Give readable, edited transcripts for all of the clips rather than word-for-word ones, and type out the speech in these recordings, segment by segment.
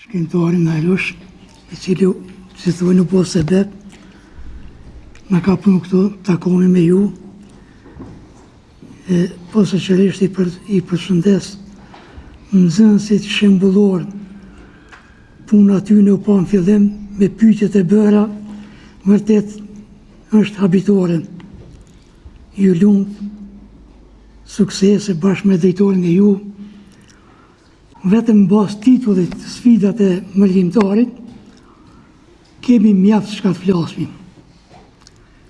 shkrimtarin Najlosh, i cili, si thuaj, nuk po sebeb, në ka punu këtu, takomi me ju, po së qërisht i përshëndes nxënësit shembullor, puna ty në pa në fillim, me pyetjet e bëra, vërtet është habitore. Ju lumt suksese bashkë me drejtorin e ju, vetëm bas titullit sfidat e mëllimtarit, kemi mjaft çka të flasmi.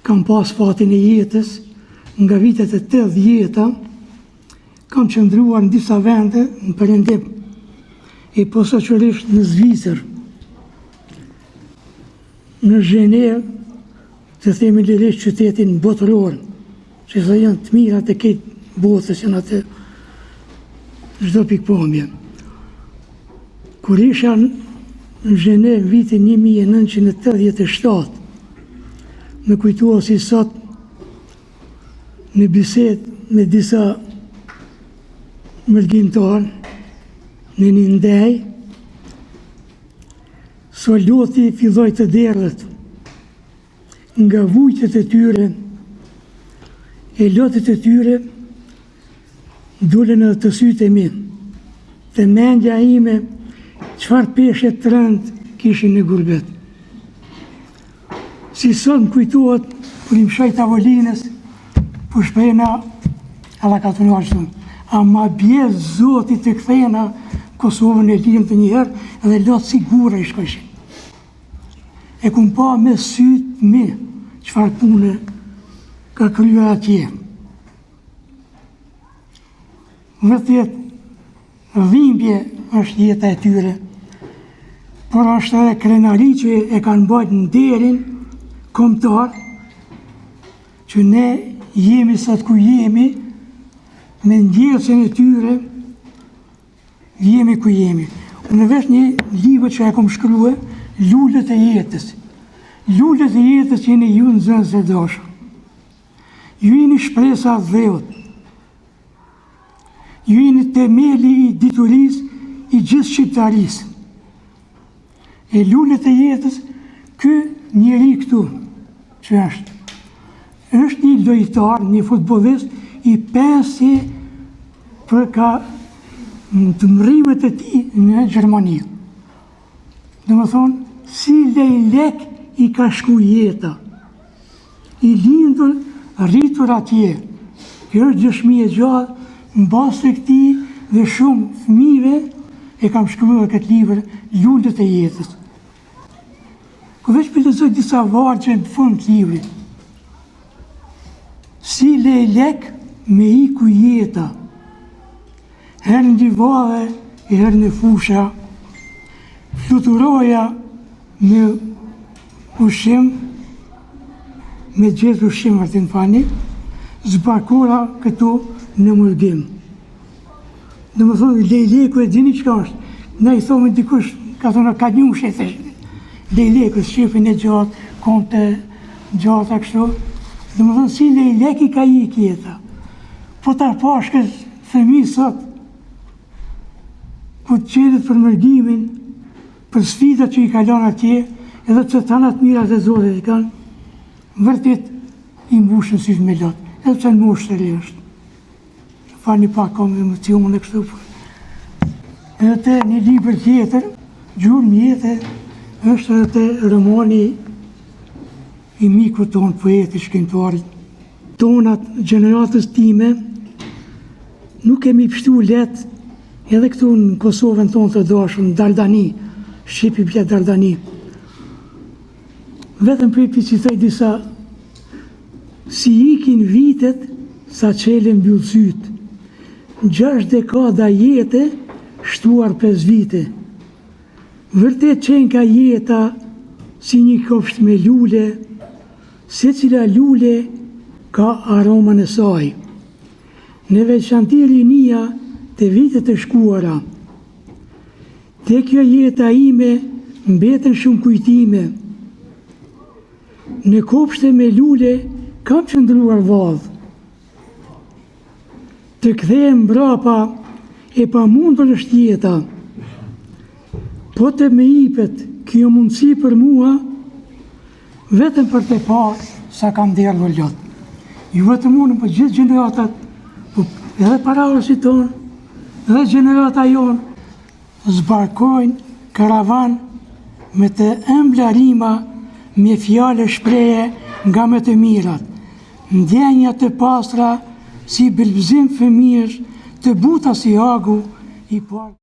Kam pas fatin e jetës, nga vitet e 80-ta, kam qëndruar në disa vende në Perëndim, e posaçërisht në Zvicër, në Zhenevë, të themi lirisht qytetin botëror, që sa janë të mirat e këtë botës janë atë çdo pikpamje. Kur isha në Zhenevë vitin 1987, më kujtua si sot në bisedë me disa mëllimtarë në një ndej, soldati filloi të derdhet nga vujtjet e tyre, e lotët e tyre dulen edhe të sytë e mi. Të mendja ime, çfarë peshe të rëndë kishin në gurbet. Si sot më kujtuat, për i mshoj tavolinës, për shpejna, alla ka të nërë a ma bje zotit të kthejna Kosovën e linë të njëherë, edhe lotë sigura i shkojshin. E kum pa me sytë mi, qëfar pune ka kryer atje. Vërtet, dhimbje është jeta e tyre, por është edhe krenari që e kanë bajt në derin kombëtar, që ne jemi sot ku jemi, me ndjesën e tyre, jemi ku jemi. Unë vesh një libër që e kom shkrue, Lulët e jetës. Lulët e jetës jeni ju në zënës e dashur. Ju jeni shpresa dheut. Ju jeni temeli i dituris i gjithë shqiptarisë. E lulët e jetës, ky njeri këtu, që është një lojtar, një futbollist, i pensi për ka të mërimet e ti në Gjermani. Dhe më thonë, si lejlek i ka shku jeta. I lindur, rritur atje. Kjo është dëshmi e gjallë, në basë të këti dhe shumë fëmijëve e kam shkruar këtë libër, Lulët e jetës. Ku veç për lexoj disa vargje në fund të librit. Si lejlek me iku jeta, herë në divave e herë në fusha, fluturoja me ushqim, me gjithë ushqim vërtin fani, zbarkura këtu në mëlgim. Dhe më thonë, lejleku e dini qëka është. Ne i thomë dikush, ka thonë, ka një ushe, lejleku, shqipin e gjatë, konte gjatë a kështu. Dhe më thonë, si lejlek i ka i kjeta. Po ta pashkës fëmi sot, ku të qedet për mërgimin, për sfidat që i kalon atje, edhe që të tanat mirat e zotit i kanë, vërtit i mbushën si me lotë, edhe që në moshë të rrështë. Fa një pak kom emocion e kështu. Edhe të një libër tjetër, Gjurmë mjete, është edhe të romani i miku tonë, poeti, shkrimtarit. Tonat gjeneratës time nuk kemi pështu letë edhe këtu në Kosovën tonë të dashur, në Dardani, Shqipi blet Dardani. Vetëm për i citoj disa, si ikin vitet sa qelen mbyll syt, 6 dekada jete, shtuar 5 vite. Vërtet qenë ka jeta si një kopsht me lule, se cila lule ka aromën e saj. Në veçanti rinia të vitet e shkuara. Te kjo jeta ime mbeten shumë kujtime. Në kopshte me lule kam qëndruar vadh. Të kthehem mbrapa e pa mundur është jeta. po të me ipet kjo mundësi për mua, vetëm për të parë sa kam derë vëllot. Ju vetëm unë për gjithë gjeneratat, edhe paraorësit tonë, edhe gjenerata jonë, zbarkojnë karavan me të emblarima, me fjale shpreje nga me të mirat, ndjenja të pastra si belbëzim fëmijësh, të buta si agu i parë.